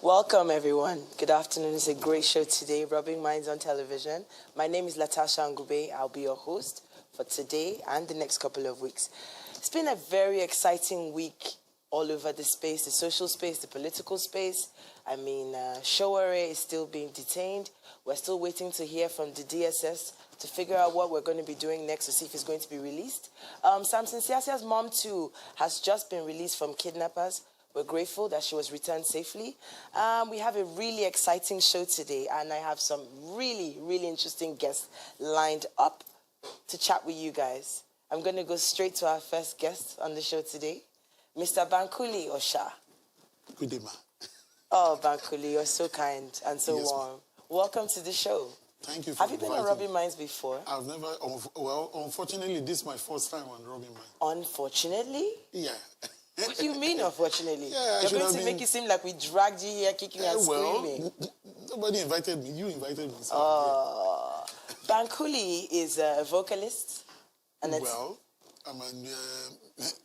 Welcome, everyone. Good afternoon. It's a great show today, Rubbin Minds on television. My name is Latasha Ngwube. I'll be your host for today and the next couple of weeks. It's been a very exciting week all over the space, the social space, the political space. I mean, Showore is still being detained. We're still waiting to hear from the DSS to figure out what we're going to be doing next to see if he's going to be released. Samson Siasia's mom, too, has just been released from kidnappers. We're grateful that she was returned safely. We have a really exciting show today, and I have some really, really interesting guests lined up to chat with you guys. I'm going to go straight to our first guest on the show today, Mr. Bankulli Osha. Good day, ma. Oh, Bankulli, you're so kind and so warm. Welcome to the show. Thank you for Have you been on Rubbin Minds before? I've never, well, unfortunately, this is my first time on Rubbin Minds. Unfortunately? Yeah. What do you mean, unfortunately? Yeah, You're going to make it seem like we dragged you here kicking and screaming. Nobody invited me. You invited me. So Bankulli is a vocalist. And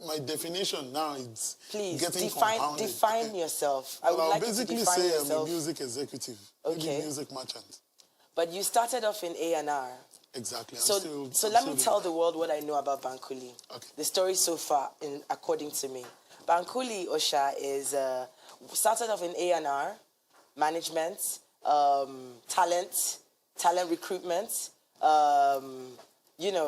my definition now is getting compounded. Please, define yourself. I would like you to define yourself. I'm a music executive. Okay. Maybe music merchant. But you started off in A&R. Exactly. So let me tell the world what I know about Bankulli. Okay. The story so far, according to me. Bankulli Osha is started off in A&R, management, talent recruitment,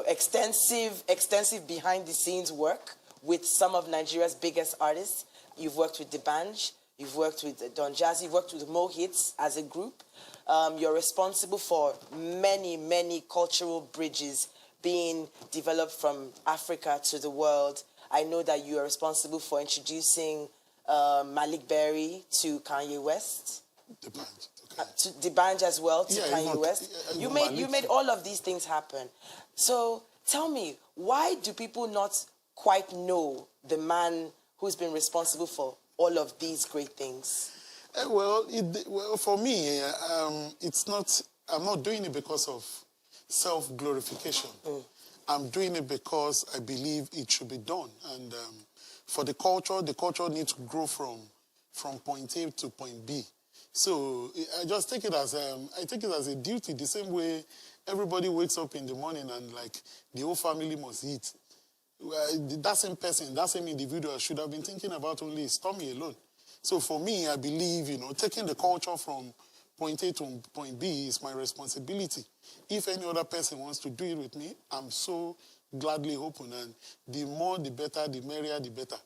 extensive behind-the-scenes work with some of Nigeria's biggest artists. You've worked with D'banj, you've worked with Don Jazzy, you've worked with Mo Hits as a group. You're responsible for many, many cultural bridges being developed from Africa to the world. I know that you are responsible for introducing Malik Berry to Kanye West. D'banj. To D'banj as well, to Kanye West. You made all of these things happen. So tell me, why do people not quite know the man who's been responsible for all of these great things? Well, for me, it's not. I'm not doing it because of self-glorification. I'm doing it because I believe it should be done. And for the culture needs to grow from point A to point B. So I just take it as a duty, the same way everybody wakes up in the morning and like the whole family must eat. That same person, that same individual should have been thinking about only his tummy alone. So for me, I believe, taking the culture from point A to point B is my responsibility. If any other person wants to do it with me, I'm so gladly open. And the more, the better, the merrier, the better.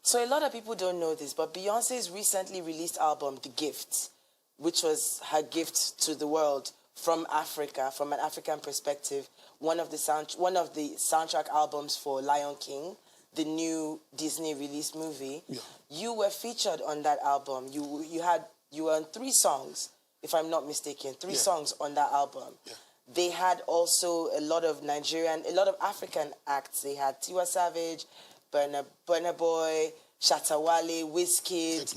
So a lot of people don't know this, but Beyonce's recently released album, The Gift, which was her gift to the world from Africa, from an African perspective, one of the soundtrack albums for Lion King, the new Disney released movie. Yeah. You were featured on that album. You were on 3 songs, if I'm not mistaken, 3 songs on that album. Yeah. They had also a lot of African acts. They had Tiwa Savage, Burna Boy, Shatta Wale, Wizkid,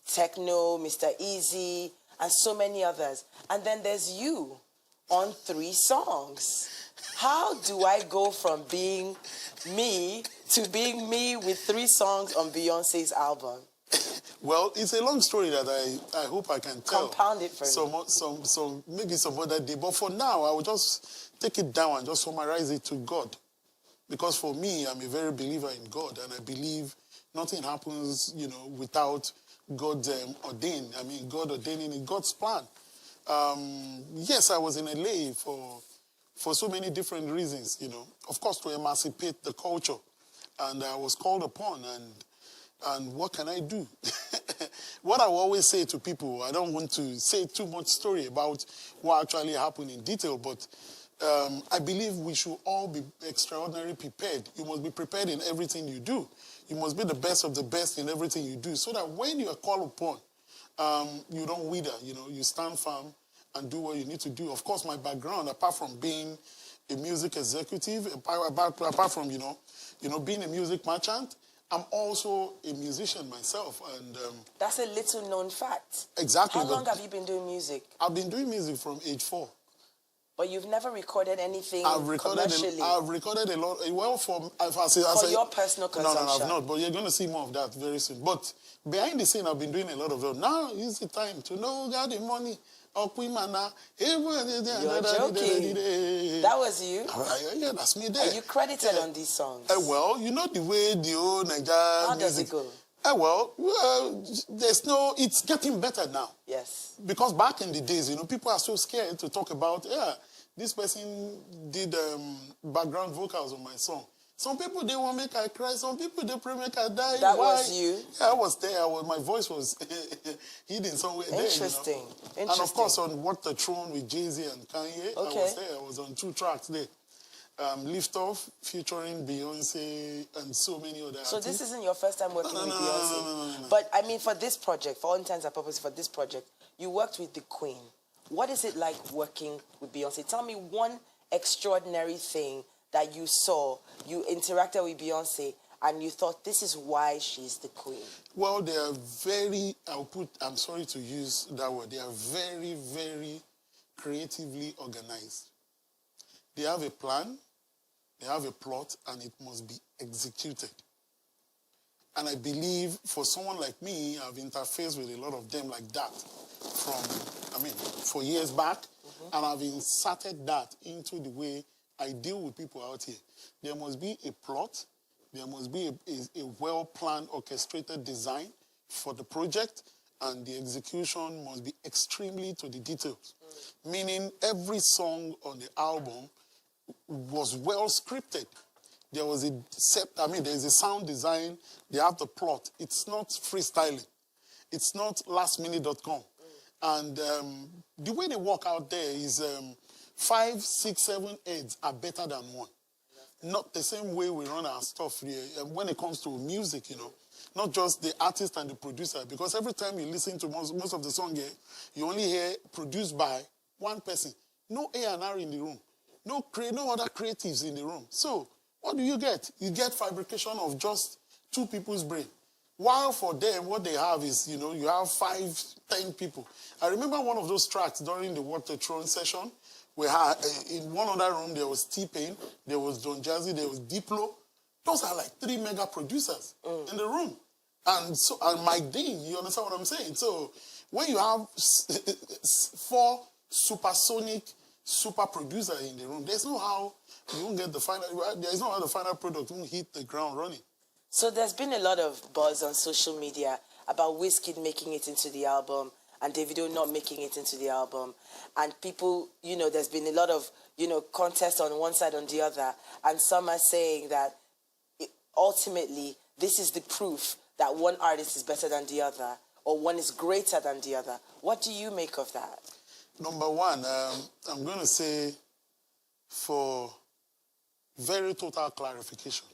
Techno, Mr. Easy, and so many others. And then there's you on 3 songs. How do I go from being me to being me with 3 songs on Beyonce's album? Well, it's a long story that I hope I can tell. Compound it for me. Maybe some other day. But for now, I will just take it down and just summarize it to God. Because for me, I'm a very believer in God, and I believe nothing happens, without God ordained. I mean, God ordaining in God's plan. Yes, I was in LA for so many different reasons, Of course, to emancipate the culture. And I was called upon, and what can I do? What I will always say to people, I don't want to say too much story about what actually happened in detail, but I believe we should all be extraordinarily prepared. You must be prepared in everything you do. You must be the best of the best in everything you do, so that when you are called upon, you don't wither, you stand firm and do what you need to do. Of course, my background, apart from being a music executive, apart from, being a music merchant, I'm also a musician myself. And that's a little known fact. Exactly. How long have you been doing music? I've been doing music from age 4. But you've never recorded anything commercially. I've recorded a lot. Well, for your personal consumption. No, I've not. But you're going to see more of that very soon. But behind the scene, I've been doing a lot of it. Now is the time to know got the money. You're joking. That was you? Yeah, that's me there. Are you credited on these songs? Well, you know the way the old Nigeria How does it go? It's getting better now. Yes. Because back in the days, people are so scared to talk about, this person did background vocals on my song. Some people, they want to make I cry. Some people, they pray make I die. That was you? Yeah, I was there. My voice was hidden somewhere there. Interesting. And of course, on What the Throne with Jay-Z and Kanye, I was there. I was on 2 tracks there. Lift Off, featuring Beyonce and so many other artists. So this isn't your first time working with Beyonce? No. But, I mean, for this project, for all intents and purposes, for this project, you worked with the Queen. What is it like working with Beyonce? Tell me one extraordinary thing that you saw. You interacted with Beyonce and you thought, this is why she's the Queen. Well, they are very, I'm sorry to use that word, they are very, very creatively organized. They have a plan, they have a plot, and it must be executed. And I believe for someone like me, I've interfaced with a lot of them like that for years back, and I've inserted that into the way I deal with people out here. There must be a plot, there must be a well-planned, orchestrated design for the project, and the execution must be extremely to the details. Meaning every song on the album was well scripted. There was there's a sound design, they have the plot. It's not freestyling. It's not lastminute.com. And the way they work out there is 5, 6, 7 heads are better than one. Not the same way we run our stuff here when it comes to music, Not just the artist and the producer. Because every time you listen to most of the song here, you only hear produced by one person. No A&R in the room. No other creatives in the room. So, what do you get? You get fabrication of just 2 people's brain. While for them, what they have is, you have 5, 10 people. I remember one of those tracks during the What the Throne session. We had, in one other room, there was T-Pain, there was Don Jazzy, there was Diplo. Those are like 3 mega producers in the room. And Mike Dean, you understand what I'm saying? So, when you have 4 supersonic super producer in the room, there's no how you won't get the final product won't hit the ground running. So there's been a lot of buzz on social media about Wizkid making it into the album and Davido not making it into the album. And people, there's been a lot of, contest on one side or the other. And some are saying that ultimately this is the proof that one artist is better than the other or one is greater than the other. What do you make of that? Number one, I'm going to say for very total clarification.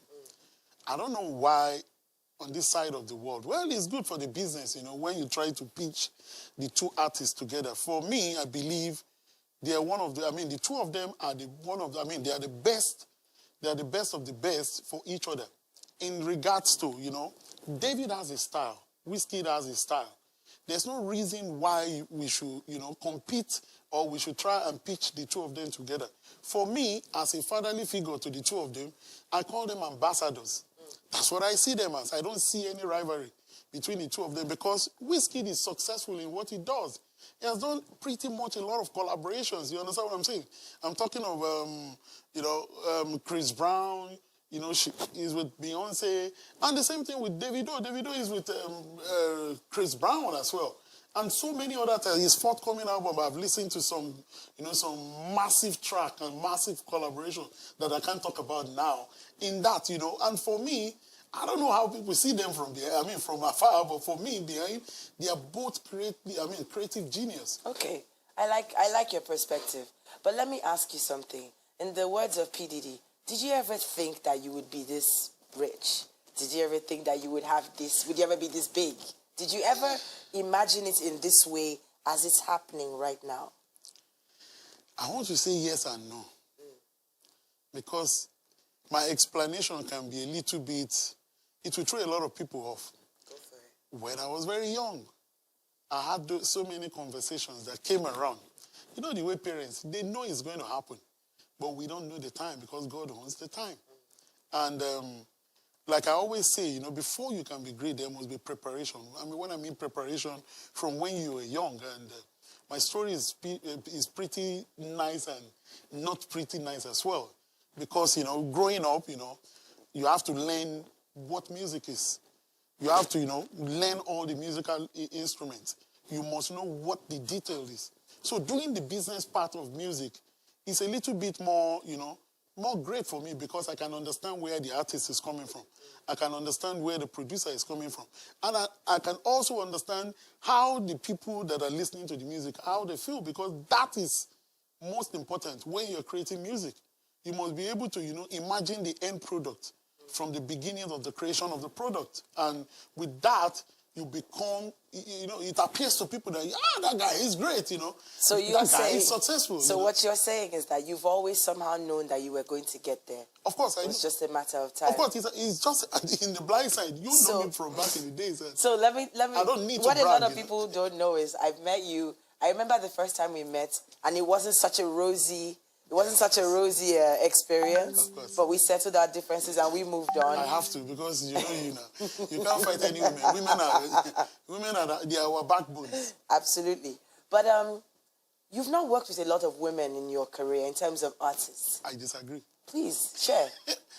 I don't know why on this side of the world, well, it's good for the business, when you try to pitch the 2 artists together. For me, I believe they are the 2 of them are they are the best of the best for each other. In regards to, David has a style, Wizkid has a style. There's no reason why we should, compete or we should try and pitch the 2 of them together. For me, as a fatherly figure to the 2 of them, I call them ambassadors. That's what I see them as. I don't see any rivalry between the 2 of them because Wizkid is successful in what he does. He has done pretty much a lot of collaborations. You understand what I'm saying? I'm talking of, Chris Brown. He's with Beyonce. And the same thing with Davido. Davido is with Chris Brown as well. And so many other times. His forthcoming album, I've listened to some massive track and massive collaboration that I can't talk about now. In that, and for me, I don't know how people see them from afar, but for me, they are both creative genius. Okay. I like your perspective. But let me ask you something. In the words of P. Diddy, did you ever think that you would be this rich? Did you ever think that you would have this? Would you ever be this big? Did you ever imagine it in this way as it's happening right now? I want to say yes and no. Because my explanation can be a little bit, it will throw a lot of people off. Go for it. When I was very young, I had so many conversations that came around You know the way parents, they know it's going to happen, but we don't know the time because God owns the time. And like I always say, you know, before you can be great, there must be preparation. I mean, when I mean preparation, from when you were young. And my story is pretty nice and not pretty nice as well. Because, you know, growing up, you know, you have to learn what music is. You have to, you know, learn all the musical instruments. You must know what the detail is. So doing the business part of music is a little bit more, you know, more great for me because I can understand where the artist is coming from. I can understand where the producer is coming from. And I can also understand how the people that are listening to the music, how they feel, because that is most important when you're creating music. You must be able to, you know, imagine the end product from the beginning of the creation of the product. And with that, you become, you know, it appears to people that, that guy is great, you know. So you're that guy saying, is successful. So what you're saying is that you've always somehow known that you were going to get there. Of course. It was just a matter of time. Of course, it's just in the blind side. You know me from back in the days. So let me. I don't need to what brag, a lot of people don't know is I've met you. I remember the first time we met, and it wasn't such a rosy. It wasn't such a rosy experience, but we settled our differences and we moved on. I have to because you know you can't fight any women. Women are they are our backbones. Absolutely, but you've not worked with a lot of women in your career in terms of artists. I disagree. Please share,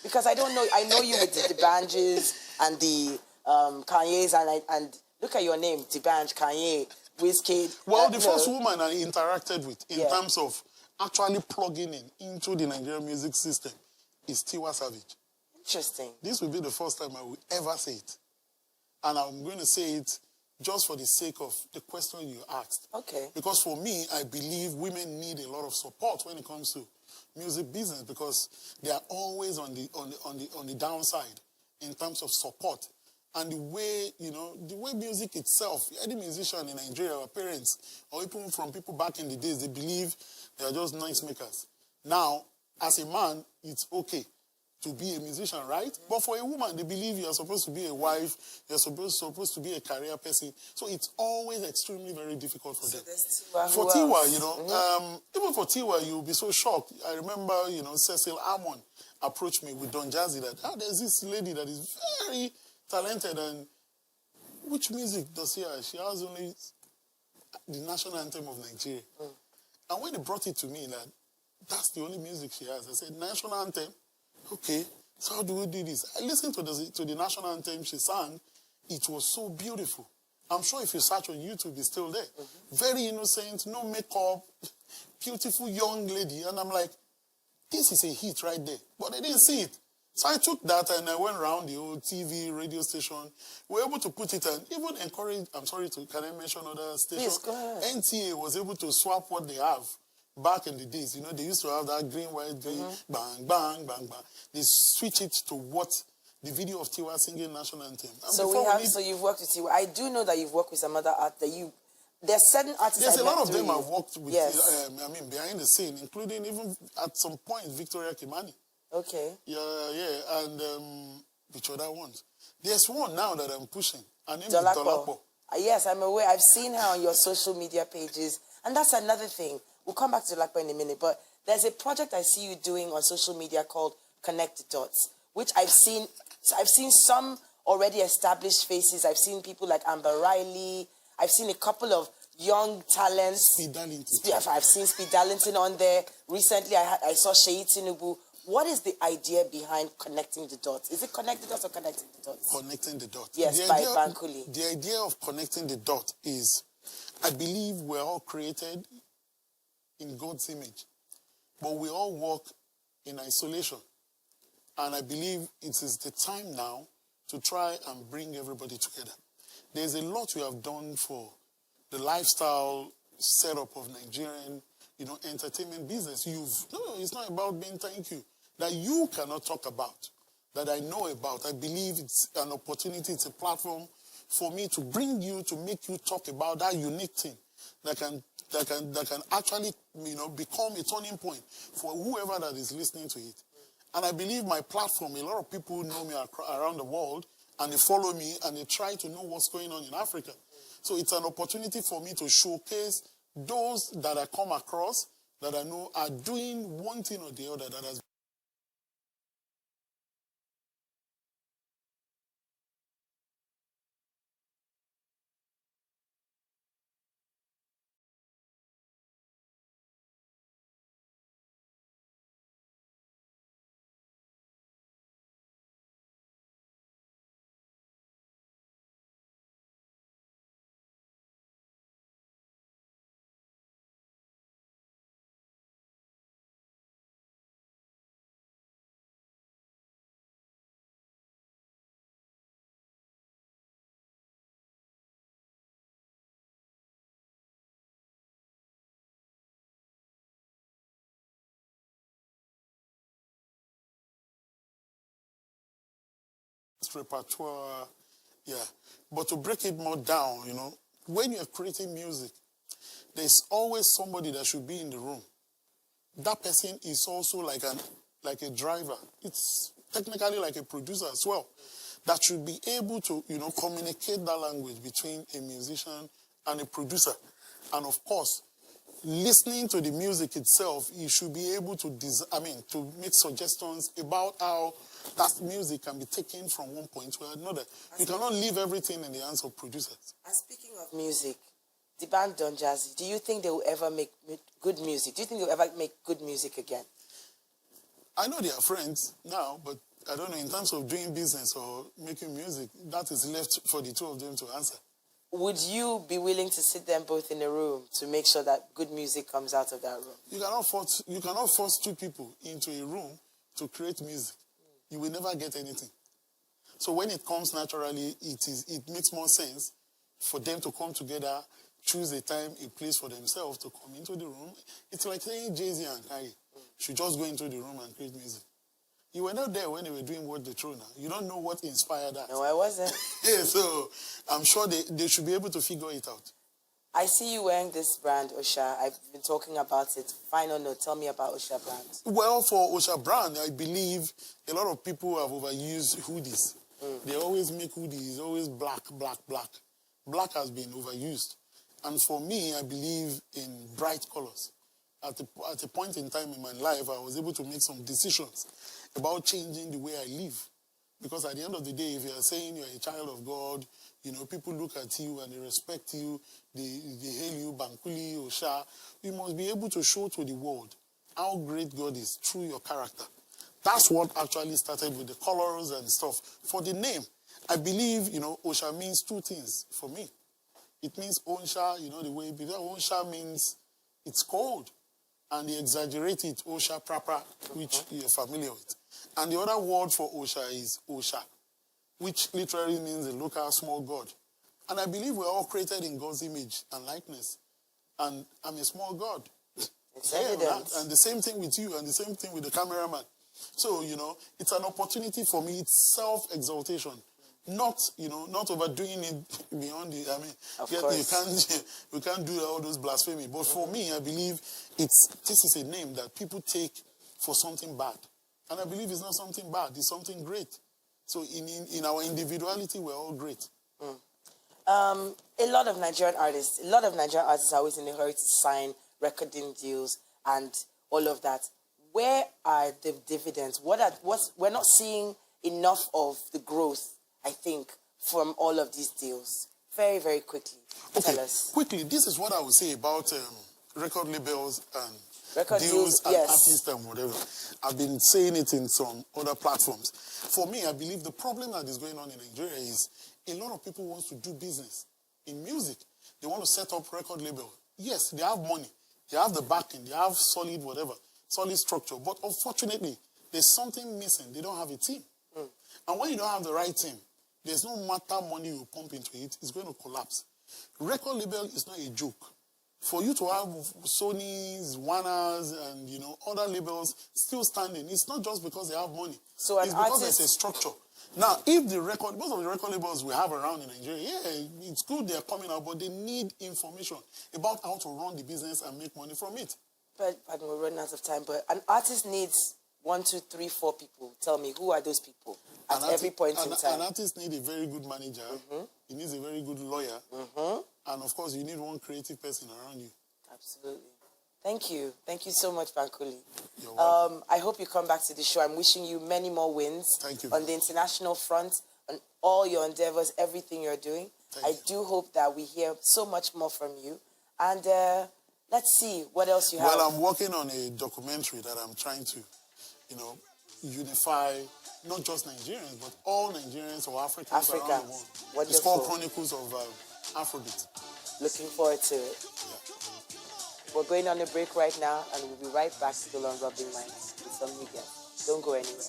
because I don't know. I know you with the Banjis and the Kanye's and look at your name, D'banj, Kanye, Wizkid. Well, the first woman I interacted with in Yeah. terms of actually plugging into the Nigerian music system is Tiwa Savage. Interesting. This will be the first time I will ever say it. And I'm going to say it just for the sake of the question you asked. Okay. Because for me, I believe women need a lot of support when it comes to music business because they are always on the downside in terms of support. And the way, you know, the way music itself, any musician in Nigeria, our parents, or even from people back in the days, they believe they are just noise makers. Now, as a man, it's okay to be a musician, right? But for a woman, they believe you are supposed to be a wife, you're supposed to be a career person. So it's always extremely very difficult for them. For Tiwa, you know, even for Tiwa, you'll be so shocked. I remember, you know, Cecil Amon approached me with Don Jazzy that, there's this lady that is very talented, and which music does she have? She has only the national anthem of Nigeria. And when they brought it to me, that that's the only music she has, I said, national anthem? Okay, so how do we do this? I listened to the national anthem she sang. It was so beautiful. I'm sure if you search on YouTube, it's still there. Very innocent, no makeup, beautiful young lady. And I'm like, this is a hit right there. But they didn't see it. So I took that and I went around the whole TV, radio station. We were able to put it and even encourage, can I mention other stations? Yes, go ahead. NTA was able to swap what they have back in the days. You know, they used to have that green, white, green, bang, bang, bang, bang. They switch it to what the video of Tiwa singing national anthem. And So you've worked with Tiwa. I do know that you've worked with some other artists there's certain artists. There's a lot of them I've worked with, yes. Behind the scene, including even at some point, Victoria Kimani. Okay. Yeah, and which other ones? There's one now that I'm pushing. Her name is Dolapo. Dolapo. Yes, I'm aware. I've seen her on your social media pages. And that's another thing. We'll come back to Dolapo in a minute. But there's a project I see you doing on social media called Connect the Dots, which I've seen some already established faces. I've seen people like Amber Riley. I've seen a couple of young talents. Speed Darlington. I've seen Speed Darlington on there. Recently, I saw Sheyi Tinubu. What is the idea behind Connecting the Dots? Is it Connect the Dots or Connecting the Dots? Connecting the Dots. Yes, by Bankulli. The idea of Connecting the Dot is, I believe we're all created in God's image, but we all work in isolation. And I believe it is the time now to try and bring everybody together. There's a lot we have done for the lifestyle setup of Nigerian, entertainment business. It's not about being thank you. That you cannot talk about, that I know about. I believe it's an opportunity, it's a platform for me to bring you, to make you talk about that unique thing that can actually, become a turning point for whoever that is listening to it. And I believe my platform, a lot of people know me around the world, and they follow me, and they try to know what's going on in Africa. So it's an opportunity for me to showcase those that I come across, that I know are doing one thing or the other that has repertoire, yeah. But to break it more down, when you're creating music, there's always somebody that should be in the room. That person is also like a driver. It's technically like a producer as well. That should be able to, communicate that language between a musician and a producer. And of course, listening to the music itself, you should be able to to make suggestions about how that music can be taken from one point to another. You cannot leave everything in the hands of producers. And speaking of music, the band Don Jazzy, do you think they will ever make good music? Do you think they'll ever make good music again? I know they are friends now, but I don't know, in terms of doing business or making music, that is left for the two of them to answer. Would you be willing to sit them both in a room to make sure that good music comes out of that room? You cannot force two people into a room to create music. You will never get anything. So when it comes naturally, it makes more sense for them to come together, choose a time, a place for themselves to come into the room. It's like saying Jay-Z and Kanye should just go into the room and create music. You were not there when they were doing What the True Now. You don't know what inspired that. No, I wasn't. Yeah, so I'm sure they should be able to figure it out. I see you wearing this brand, Osha. I've been talking about it. Final note, tell me about Osha brand. Well, for Osha brand, I believe a lot of people have overused hoodies. They always make hoodies, always black, black, black. Black has been overused. And for me, I believe in bright colors. At a point in time in my life, I was able to make some decisions about changing the way I live. Because at the end of the day, if you are saying you're a child of God, people look at you and they respect you, they hail you, Bankulli, Osha. You must be able to show to the world how great God is through your character. That's what actually started with the colors and stuff. For the name, I believe, Osha means two things for me. It means Onsha, the way, because Onsha means it's cold. And they exaggerate it, Osha proper, which you're familiar with. And the other word for Osha is Osha, which literally means a local small god. And I believe we're all created in God's image and likeness. And I'm a small god. It's evident. And the same thing with you, and the same thing with the cameraman. So, it's an opportunity for me. It's self-exaltation. Not overdoing it beyond the, of course. You can't do all those blasphemy. But for me, I believe this is a name that people take for something bad. And I believe it's not something bad, it's something great. So in our individuality, we're all great. A lot of Nigerian artists are always in a hurry to sign recording deals and all of that. Where are the dividends? We're not seeing enough of the growth, I think, from all of these deals. Very, very quickly. Tell us. Quickly, this is what I would say about record labels and record deals and yes. artists and whatever. I've been saying it in some other platforms. For me, I believe the problem that is going on in Nigeria is a lot of people want to do business in music. They want to set up record label. Yes, they have money. They have the backing. They have solid whatever, solid structure. But unfortunately, there's something missing. They don't have a team. And when you don't have the right team, there's no matter money you pump into it, it's going to collapse. Record label is not a joke. For you to have Sony's, Warner's, and other labels still standing, it's not just because they have money. So it's because there's a structure. Now, if most of the record labels we have around in Nigeria, yeah, it's good they're coming out, but they need information about how to run the business and make money from it. But we're running out of time. But an artist needs 1, 2, 3, 4 people. Tell me, who are those people at every point in time? An artist needs a very good manager. He needs a very good lawyer. And, of course, you need one creative person around you. Absolutely. Thank you. Thank you so much, Bankulli. You're welcome. I hope you come back to the show. I'm wishing you many more wins. Thank you. On the international front, on all your endeavors, everything you're doing. I do hope that we hear so much more from you. And let's see what else you have. Well, I'm working on a documentary that I'm trying to, unify not just Nigerians, but all Nigerians or Africans around the world. Wonderful. It's called Chronicles of Afrobeat. Looking forward to it. Yeah. We're going on a break right now, and we'll be right back still on Rubbin Minds with some new guests. Don't go anywhere.